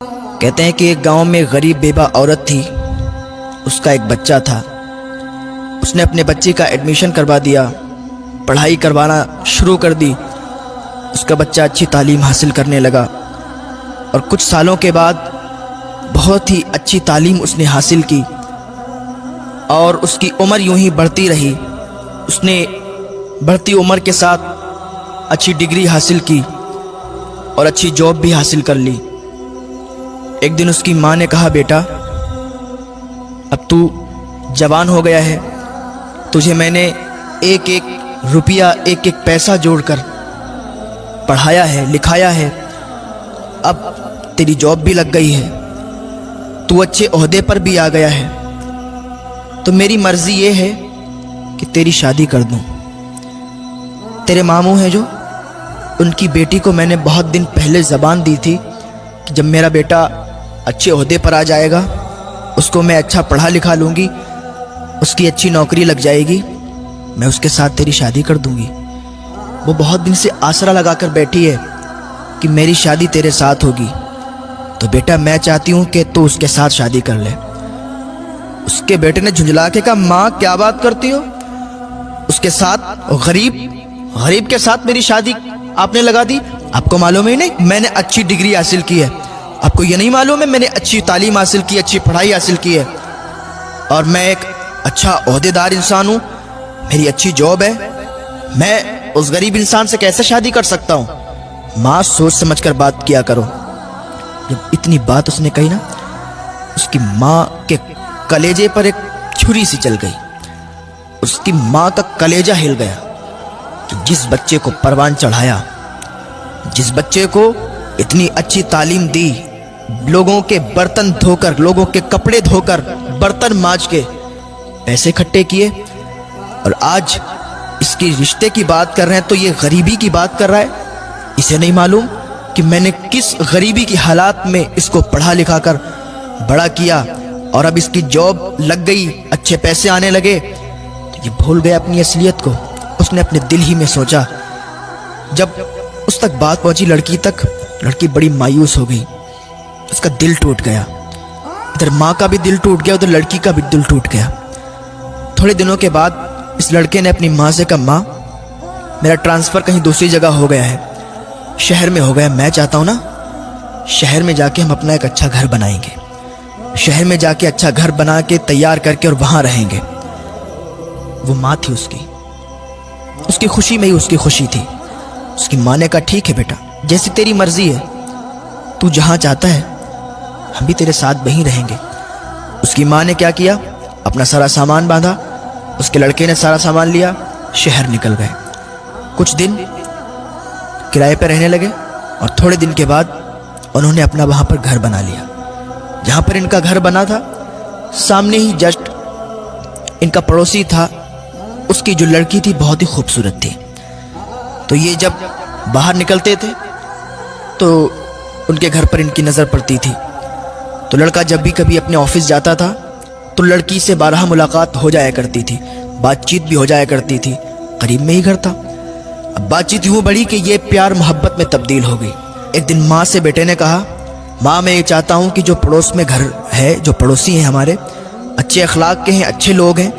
کہتے ہیں کہ ایک گاؤں میں غریب بیوہ عورت تھی، اس کا ایک بچہ تھا۔ اس نے اپنے بچے کا ایڈمیشن کروا دیا، پڑھائی کروانا شروع کر دی۔ اس کا بچہ اچھی تعلیم حاصل کرنے لگا اور کچھ سالوں کے بعد بہت ہی اچھی تعلیم اس نے حاصل کی اور اس کی عمر یوں ہی بڑھتی رہی۔ اس نے بڑھتی عمر کے ساتھ اچھی ڈگری حاصل کی اور اچھی جاب بھی حاصل کر لی۔ ایک دن اس کی ماں نے کہا، بیٹا اب تو جوان ہو گیا ہے، تجھے میں نے ایک ایک روپیہ ایک ایک پیسہ جوڑ کر پڑھایا ہے، لکھایا ہے، اب تیری جاب بھی لگ گئی ہے، تو اچھے عہدے پر بھی آ گیا ہے، تو میری مرضی یہ ہے کہ تیری شادی کر دوں۔ تیرے ماموں ہیں جو، ان کی بیٹی کو میں نے بہت دن پہلے زبان دی تھی کہ جب میرا بیٹا اچھے عہدے پر آ جائے گا، اس کو میں اچھا پڑھا لکھا لوں گی، اس کی اچھی نوکری لگ جائے گی، میں اس کے ساتھ تیری شادی کر دوں گی۔ وہ بہت دن سے آسرا لگا کر بیٹھی ہے کہ میری شادی تیرے ساتھ ہوگی، تو بیٹا میں چاہتی ہوں کہ تو اس کے ساتھ شادی کر لے۔ اس کے بیٹے نے جھنجھلا کے کہا، ماں کیا بات کرتی ہو؟ اس کے ساتھ غریب کے ساتھ میری شادی آپ نے لگا دی؟ آپ کو معلوم ہی نہیں میں نے اچھی ڈگری حاصل کی ہے؟ آپ کو یہ نہیں معلوم ہے میں نے اچھی تعلیم حاصل کی، اچھی پڑھائی حاصل کی ہے، اور میں ایک اچھا عہدے دار انسان ہوں، میری اچھی جاب ہے، میں اس غریب انسان سے کیسے شادی کر سکتا ہوں؟ ماں سوچ سمجھ کر بات کیا کرو۔ جب اتنی بات اس نے کہی نا، اس کی ماں کے کلیجے پر ایک چھری سی چل گئی۔ اس کی ماں کا کلیجہ ہل گیا کہ جس بچے کو پروان چڑھایا، جس بچے کو اتنی اچھی تعلیم دی، لوگوں کے برتن دھو کر، لوگوں کے کپڑے دھو کر، برتن مانج کے پیسے اکٹھے کیے، اور آج اس کی رشتے کی بات کر رہے ہیں تو یہ غریبی کی بات کر رہا ہے۔ اسے نہیں معلوم کہ میں نے کس غریبی کی حالات میں اس کو پڑھا لکھا کر بڑا کیا، اور اب اس کی جاب لگ گئی، اچھے پیسے آنے لگے، تو یہ بھول گیا اپنی اصلیت کو۔ اس نے اپنے دل ہی میں سوچا۔ جب اس تک بات پہنچی لڑکی تک، لڑکی بڑی مایوس ہو گئی، اس کا دل ٹوٹ گیا، ادھر ماں کا بھی دل ٹوٹ گیا، ادھر لڑکی کا بھی دل ٹوٹ گیا۔ تھوڑے دنوں کے بعد اس لڑکے نے اپنی ماں سے کہا، ماں میرا ٹرانسفر کہیں دوسری جگہ ہو گیا ہے، شہر میں ہو گیا، میں چاہتا ہوں نا شہر میں جا کے ہم اپنا ایک اچھا گھر بنائیں گے، شہر میں جا کے اچھا گھر بنا کے تیار کر کے اور وہاں رہیں گے۔ وہ ماں تھی اس کی خوشی میں ہی اس کی خوشی تھی۔ اس کی ماں نے کہا، ٹھیک ہے بیٹا، جیسی تیری مرضی ہے، تو جہاں چاہتا ہے ہم بھی تیرے ساتھ وہیں رہیں گے۔ اس کی ماں نے کیا کیا، اپنا سارا سامان باندھا، اس کے لڑکے نے سارا سامان لیا، شہر نکل گئے۔ کچھ دن کرائے پہ رہنے لگے، اور تھوڑے دن کے بعد انہوں نے اپنا وہاں پر گھر بنا لیا۔ جہاں پر ان کا گھر بنا تھا، سامنے ہی جسٹ ان کا پڑوسی تھا، اس کی جو لڑکی تھی بہت ہی خوبصورت تھی، تو یہ جب باہر نکلتے تھے تو ان کے گھر پر ان کی نظر پڑتی تھی۔ تو لڑکا جب بھی کبھی اپنے آفس جاتا تھا تو لڑکی سے بارہا ملاقات ہو جایا کرتی تھی، بات چیت بھی ہو جایا کرتی تھی، قریب میں ہی گھر تھا۔ اب بات چیت یوں بڑھی کہ یہ پیار محبت میں تبدیل ہو گئی۔ ایک دن ماں سے بیٹے نے کہا، ماں میں یہ چاہتا ہوں کہ جو پڑوس میں گھر ہے، جو پڑوسی ہیں ہمارے، اچھے اخلاق کے ہیں، اچھے لوگ ہیں،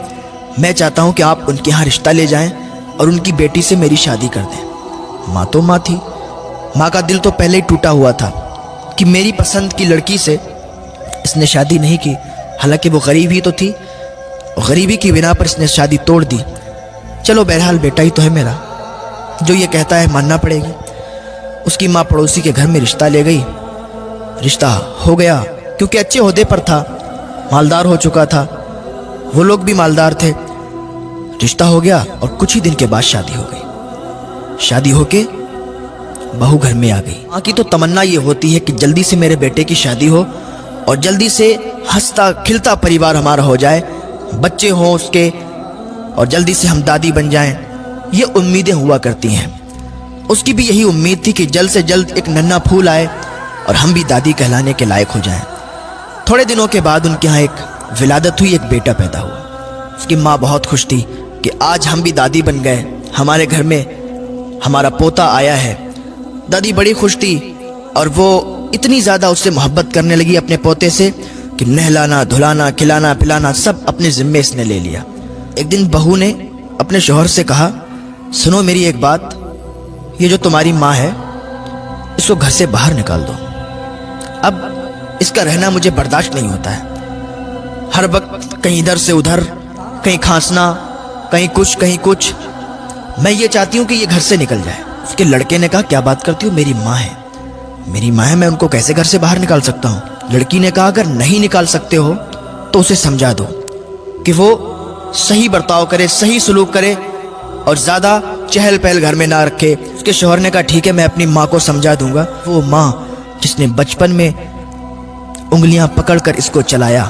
میں چاہتا ہوں کہ آپ ان کے ہاں رشتہ لے جائیں اور ان کی بیٹی سے میری شادی کر دیں۔ ماں تو ماں تھی، ماں کا دل تو پہلے ہی ٹوٹا ہوا تھا کہ میری پسند کی لڑکی سے اس نے شادی نہیں کی، حالانکہ وہ غریب ہی تو تھی، غریبی کی بنا پر اس نے شادی توڑ دی۔ چلو بہرحال بیٹا ہی تو ہے میرا، جو یہ کہتا ہے ماننا پڑے گی۔ اس کی ماں پڑوسی کے گھر میں رشتہ لے گئی، رشتہ ہو گیا، کیونکہ اچھے عہدے پر تھا، مالدار ہو چکا تھا، وہ لوگ بھی مالدار تھے، رشتہ ہو گیا، اور کچھ ہی دن کے بعد شادی ہو گئی۔ شادی ہو کے بہو گھر میں آ گئی۔ ماں کی تو تمنا یہ ہوتی ہے کہ جلدی سے میرے بیٹے کی شادی ہو اور جلدی سے ہنستا کھلتا پریوار ہمارا ہو جائے، بچے ہوں اس کے، اور جلدی سے ہم دادی بن جائیں۔ یہ امیدیں ہوا کرتی ہیں۔ اس کی بھی یہی امید تھی کہ جلد سے جلد ایک ننھا پھول آئے اور ہم بھی دادی کہلانے کے لائق ہو جائیں۔ تھوڑے دنوں کے بعد ان کے ہاں ایک ولادت ہوئی، ایک بیٹا پیدا ہوا۔ اس کی ماں بہت خوش تھی کہ آج ہم بھی دادی بن گئے، ہمارے گھر میں ہمارا پوتا آیا ہے۔ دادی بڑی خوش تھی، اور وہ اتنی زیادہ اس سے محبت کرنے لگی اپنے پوتے سے کہ نہلانا دھلانا کھلانا پلانا سب اپنے ذمے اس نے لے لیا۔ ایک دن بہو نے اپنے شوہر سے کہا، سنو میری ایک بات، یہ جو تمہاری ماں ہے اس کو گھر سے باہر نکال دو، اب اس کا رہنا مجھے برداشت نہیں ہوتا ہے، ہر وقت کہیں ادھر سے ادھر، کہیں کھانسنا، کہیں کچھ، میں یہ چاہتی ہوں کہ یہ گھر سے نکل جائے۔ اس کے لڑکے نے کہا، کیا بات کرتی ہو، میری ماں ہے، میں ان کو کیسے گھر سے باہر نکال سکتا ہوں؟ لڑکی نے کہا، اگر نہیں نکال سکتے ہو تو اسے سمجھا دو کہ وہ صحیح برتاؤ کرے، صحیح سلوک کرے اور زیادہ چہل پہل گھر میں نہ رکھے۔ اس کے شوہر نے کہا، ٹھیک ہے، میں اپنی ماں کو سمجھا دوں گا۔ وہ ماں جس نے بچپن میں انگلیاں پکڑ کر اس کو چلایا،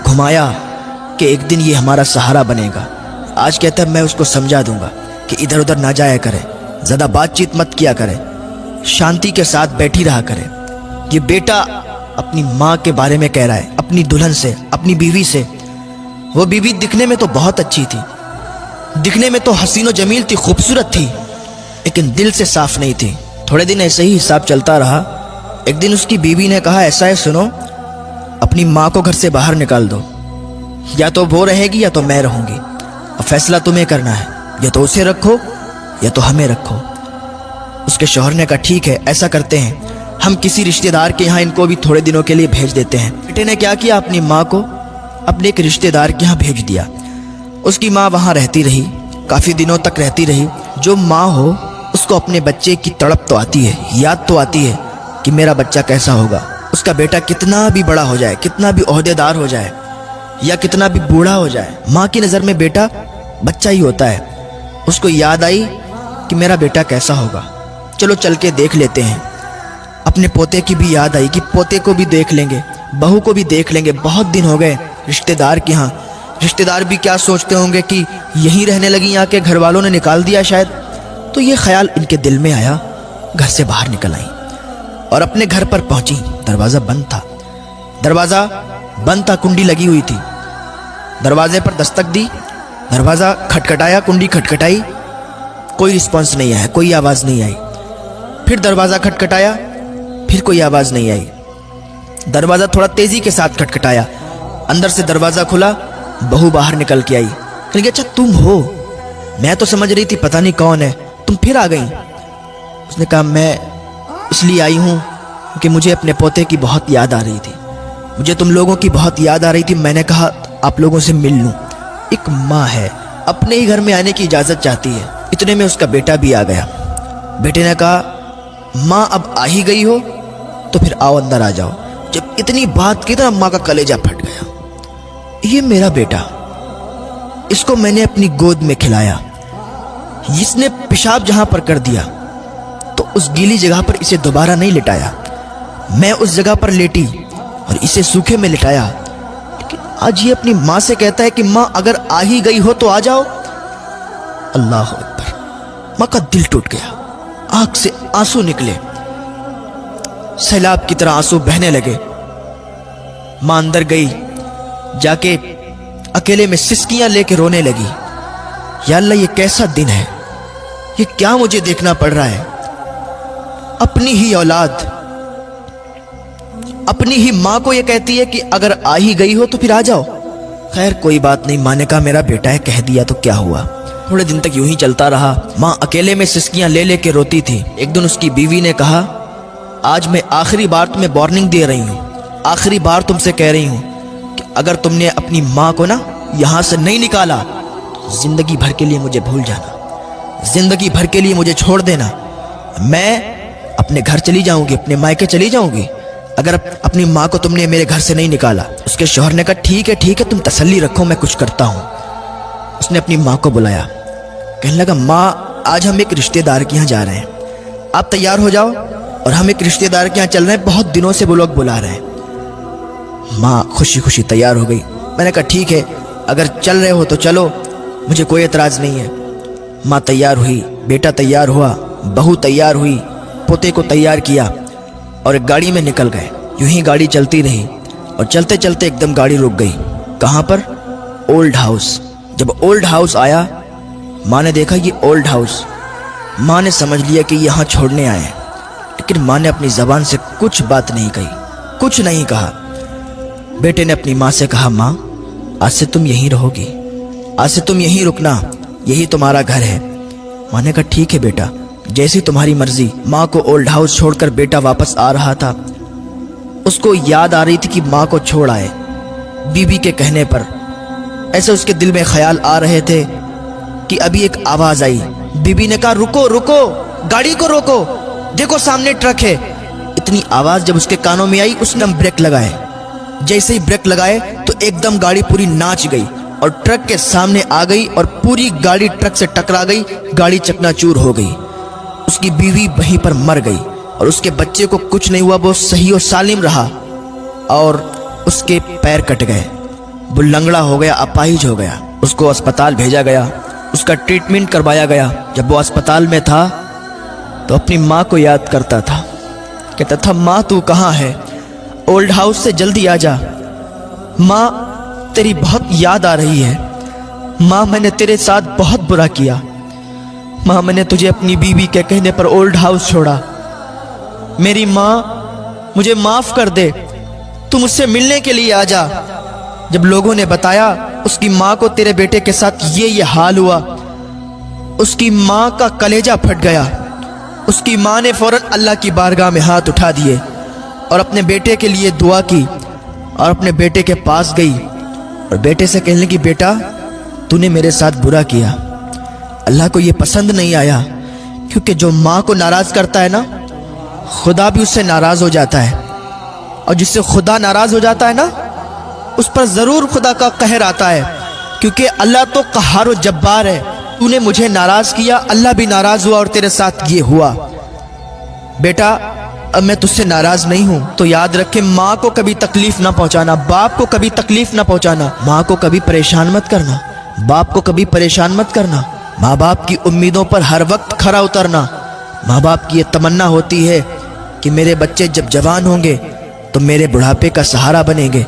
گھمایا کہ ایک دن یہ ہمارا سہارا بنے گا، آج کہتا ہے میں اس کو سمجھا دوں گا کہ ادھر ادھر نہ جایا کرے، زیادہ بات چیت مت کیا کرے، شانتی کے ساتھ بیٹھی رہا کرے۔ یہ بیٹا اپنی ماں کے بارے میں کہہ رہا ہے، اپنی دلہن سے، اپنی بیوی سے۔ وہ بیوی دکھنے میں تو بہت اچھی تھی، دکھنے میں تو حسین و جمیل تھی، خوبصورت تھی، لیکن دل سے صاف نہیں تھی۔ تھوڑے دن ایسے ہی حساب چلتا رہا۔ ایک دن اس کی بیوی نے کہا، ایسا ہے سنو، اپنی ماں کو گھر سے باہر نکال دو، یا تو وہ رہے گی یا تو میں رہوں گی، اب فیصلہ تمہیں کرنا ہے، یا تو اسے رکھو یا تو ہمیں رکھو۔ اس کے شوہر نے کہا، ٹھیک ہے، ایسا کرتے ہیں، ہم کسی رشتہ دار کے یہاں ان کو بھی تھوڑے دنوں کے لیے بھیج دیتے ہیں۔ بیٹے نے کیا کیا، اپنی ماں کو اپنے ایک رشتہ دار کے یہاں بھیج دیا۔ اس کی ماں وہاں رہتی رہی، کافی دنوں تک رہتی رہی۔ جو ماں ہو اس کو اپنے بچے کی تڑپ تو آتی ہے، یاد تو آتی ہے کہ میرا بچہ کیسا ہوگا، اس کا بیٹا کتنا بھی بڑا ہو جائے، کتنا بھی عہدے دار ہو جائے یا کتنا بھی بوڑھا ہو جائے، ماں کی نظر میں بیٹا بچہ ہی ہوتا ہے۔ اس کو یاد آئی کہ میرا بیٹا کیسا ہوگا، چلو چل کے دیکھ لیتے ہیں۔ اپنے پوتے کی بھی یاد آئی کہ پوتے کو بھی دیکھ لیں گے، بہو کو بھی دیکھ لیں گے، بہت دن ہو گئے رشتہ دار کے ہاں۔ رشتہ دار بھی کیا سوچتے ہوں گے کہ یہیں رہنے لگی آ کے، گھر والوں نے نکال دیا شاید۔ تو یہ خیال ان کے دل میں آیا، گھر سے باہر نکل آئیں اور اپنے گھر پر پہنچی۔ دروازہ بند تھا، کنڈی لگی ہوئی تھی۔ دروازے پر دستک دی، دروازہ کھٹکھٹایا، کنڈی کھٹکھٹائی، کوئی رسپانس نہیں آیا، کوئی آواز نہیں آئی۔ پھر دروازہ کھٹکھٹایا، پھر کوئی آواز نہیں آئی۔ دروازہ تھوڑا تیزی کے ساتھ کھٹکھٹایا، اندر سے دروازہ کھلا، بہو باہر نکل کے آئی۔ کہ اچھا تم ہو، میں تو سمجھ رہی تھی پتہ نہیں کون ہے، تم پھر آ گئی۔ اس نے کہا، میں اس لیے آئی ہوں کہ مجھے اپنے پوتے کی بہت یاد آ رہی تھی، مجھے تم لوگوں کی بہت یاد آ رہی تھی، میں نے کہا آپ لوگوں سے مل لوں۔ ایک ماں ہے، اپنے ہی گھر میں آنے کی اجازت چاہتی ہے۔ اتنے میں اس کا بیٹا بھی آ گیا۔ بیٹے نے کہا، ماں اب آ ہی گئی ہو تو پھر آؤ اندر آ جاؤ۔ جب اتنی بات کی تو ماں کا کلیجہ پھٹ گیا۔ یہ میرا بیٹا، اس کو میں نے اپنی گود میں کھلایا، اس نے پیشاب جہاں پر کر دیا تو اس گیلی جگہ پر اسے دوبارہ نہیں لٹایا، میں اس جگہ پر لیٹی اور اسے سوکھے میں لٹایا، لیکن آج یہ اپنی ماں سے کہتا ہے کہ ماں اگر آ ہی گئی ہو تو آ جاؤ۔ اللہ اکبر! ماں کا دل ٹوٹ گیا، آنکھ سے آنسو نکلے، سیلاب کی طرح آنسو بہنے لگے۔ ماں اندر گئی، جا کے اکیلے میں سسکیاں لے کے رونے لگی۔ یا اللہ، یہ کیسا دن ہے، یہ کیا مجھے دیکھنا پڑ رہا ہے؟ اپنی ہی اولاد، اپنی ہی ماں کو یہ کہتی ہے کہ اگر آ ہی گئی ہو تو پھر آ جاؤ۔ خیر کوئی بات نہیں، ماں نے کہا میرا بیٹا ہے، کہہ دیا تو کیا ہوا۔ تھوڑے دن تک یوں ہی چلتا رہا۔ ماں اکیلے میں سسکیاں لے لے کے روتی تھی۔ ایک دن اس کی بیوی نے کہا، آج میں آخری بار تمہیں وارننگ دے رہی ہوں، آخری بار تم سے کہہ رہی ہوں کہ اگر تم نے اپنی ماں کو نا یہاں سے نہیں نکالا تو زندگی بھر کے لیے مجھے بھول جانا، زندگی بھر کے لیے مجھے چھوڑ دینا، میں اپنے گھر چلی جاؤں گی، اپنے مائکے چلی جاؤں گی اگر اپنی ماں کو تم نے میرے گھر سے نہیں نکالا۔ اس کے شوہر نے کہا، ٹھیک ہے تم تسلی رکھو، میں کچھ کرتا ہوں۔ اس نے اپنی ماں کو بلایا، کہنے لگا، ماں آج ہم ایک رشتہ دار کے یہاں جا رہے ہیں، آپ تیار ہو جاؤ، اور ہم ایک رشتہ دار کے یہاں چل رہے ہیں، بہت دنوں سے وہ لوگ بلا رہے ہیں۔ ماں خوشی خوشی تیار ہو گئی۔ میں نے کہا، ٹھیک ہے، اگر چل رہے ہو تو چلو، مجھے کوئی اعتراض نہیں ہے۔ ماں تیار ہوئی، بیٹا تیار ہوا، بہو تیار ہوئی، پوتے کو تیار کیا اور ایک گاڑی میں نکل گئے۔ یوں ہی گاڑی چلتی رہی اور چلتے چلتے ایک دم گاڑی رک گئی۔ کہاں پر؟ Old house. جب اولڈ ہاؤس آیا، ماں نے دیکھا یہ اولڈ ہاؤس، ماں نے سمجھ لیا کہ یہاں چھوڑنے آئے ہیں، لیکن ماں نے اپنی زبان سے کچھ بات نہیں کہی، کچھ نہیں کہا۔ بیٹے نے اپنی ماں سے کہا، ماں آج سے تم یہیں رہو گی، آج سے تم یہیں رکنا، یہی تمہارا گھر ہے۔ ماں نے کہا ٹھیک ہے بیٹا، جیسی تمہاری مرضی۔ ماں کو اولڈ ہاؤس چھوڑ کر بیٹا واپس آ رہا تھا۔ اس کو یاد آ رہی تھی کہ ماں کو چھوڑ آئے بیوی کے کہنے پر۔ ایسے اس کے دل میں خیال آ رہے تھے کہ ابھی ایک آواز آئی۔ بیوی نے کہا رکو رکو، گاڑی کو روکو، دیکھو سامنے ٹرک ہے۔ اتنی آواز جب اس کے کانوں میں آئی، اس نے بریک لگائے۔ جیسے ہی بریک لگائے تو ایک دم گاڑی پوری ناچ گئی اور ٹرک کے سامنے آ گئی اور پوری گاڑی ٹرک سے ٹکرا گئی، گاڑی چکنا چور ہو گئی۔ اس کی بیوی وہیں پر مر گئی اور اس کے بچے کو کچھ نہیں ہوا، وہ صحیح و سالم رہا، اور اس کے پیر کٹ گئے، وہ لنگڑا ہو گیا، اپاہج ہو گیا۔ اس کو اسپتال بھیجا گیا، اس کا ٹریٹمنٹ کروایا گیا۔ جب وہ اسپتال میں تھا تو اپنی ماں کو یاد کرتا تھا، کہتا تھا ماں تو کہاں ہے؟ اولڈ ہاؤس سے جلدی آ جا، ماں تیری بہت یاد آ رہی ہے، ماں میں نے تیرے ساتھ بہت برا کیا، ماں میں نے تجھے اپنی بیوی کے کہنے پر اولڈ ہاؤس چھوڑا، میری ماں مجھے معاف کر دے، تو مجھ سے ملنے کے لیے آ جا۔ جب لوگوں نے بتایا اس کی ماں کو تیرے بیٹے کے ساتھ یہ حال ہوا، اس کی ماں کا کلیجہ پھٹ گیا۔ اس کی ماں نے فوراً اللہ کی بارگاہ میں ہاتھ اٹھا دیے اور اپنے بیٹے کے لیے دعا کی اور اپنے بیٹے کے پاس گئی اور بیٹے سے کہنے لگی بیٹا تو نے میرے ساتھ برا کیا، اللہ کو یہ پسند نہیں آیا، کیونکہ جو ماں کو ناراض کرتا ہے نا، خدا بھی اس سے ناراض ہو جاتا ہے، اور جس سے خدا ناراض ہو جاتا ہے نا، اس پر ضرور خدا کا قہر آتا ہے، کیونکہ اللہ تو قہار و جبار ہے۔ تو نے مجھے ناراض کیا، اللہ بھی ناراض ہوا اور تیرے ساتھ یہ ہوا۔ بیٹا اب میں تجھ سے ناراض نہیں ہوں، تو یاد رکھے ماں کو کبھی تکلیف نہ پہنچانا، باپ کو کبھی تکلیف نہ پہنچانا، ماں کو کبھی پریشان مت کرنا، باپ کو کبھی پریشان مت کرنا، ماں باپ کی امیدوں پر ہر وقت کھرا اترنا۔ ماں باپ کی یہ تمنا ہوتی ہے کہ میرے بچے جب جوان ہوں گے تو میرے بڑھاپے کا سہارا بنیں گے۔